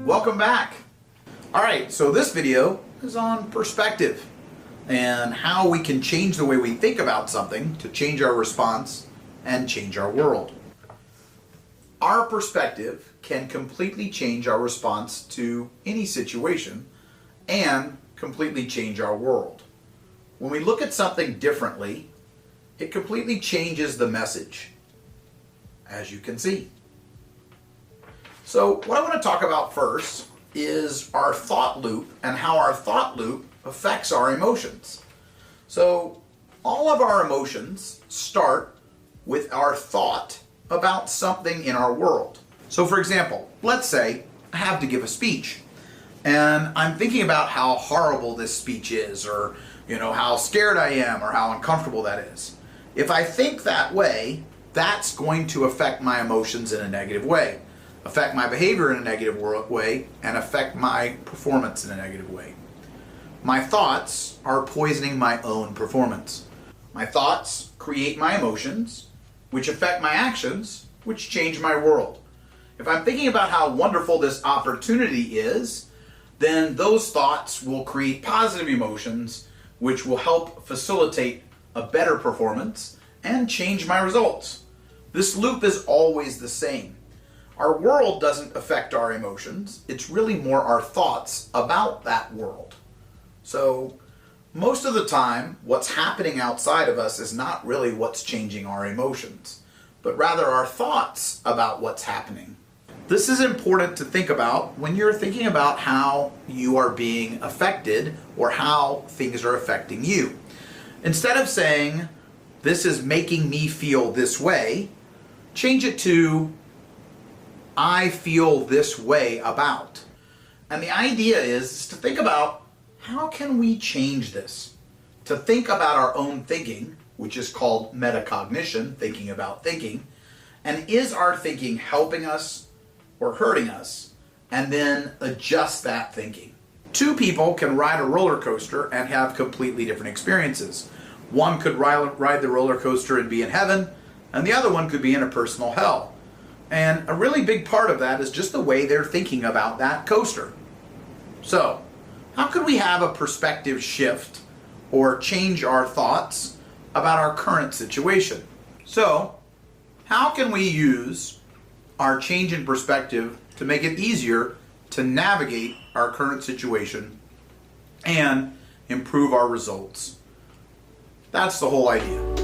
welcome back. Alright, so this video is on perspective and how we can change the way we think about something to change our response and change our world. Our perspective can completely change our response to any situation and completely change our world. When we look at something differently, it completely changes the message, as you can see. So what I want to talk about first is our thought loop and how our thought loop affects our emotions. So all of our emotions start with our thought about something in our world. So for example, let's say I have to give a speech and I'm thinking about how horrible this speech is, or how scared I am, or how uncomfortable that is. If I think that way, that's going to affect my emotions in a negative way, affect my behavior in a negative way, and affect my performance in a negative way. My thoughts are poisoning my own performance. My thoughts create my emotions, which affect my actions, which change my world. If I'm thinking about how wonderful this opportunity is, then those thoughts will create positive emotions, which will help facilitate a better performance and change my results. This loop is always the same. Our world doesn't affect our emotions. It's really more our thoughts about that world. So most of the time, what's happening outside of us is not really what's changing our emotions, but rather our thoughts about what's happening. This is important to think about when you're thinking about how you are being affected or how things are affecting you. Instead of saying, this is making me feel this way, change it to, I feel this way about. And the idea is to think about, how can we change this? To think about our own thinking, which is called metacognition, thinking about thinking, and is our thinking helping us or hurting us, and then adjust that thinking. Two people can ride a roller coaster and have completely different experiences. One could ride the roller coaster and be in heaven, and the other one could be in a personal hell. And a really big part of that is just the way they're thinking about that coaster. So, how could we have a perspective shift or change our thoughts about our current situation? So, how can we use our change in perspective to make it easier to navigate our current situation and improve our results? That's the whole idea.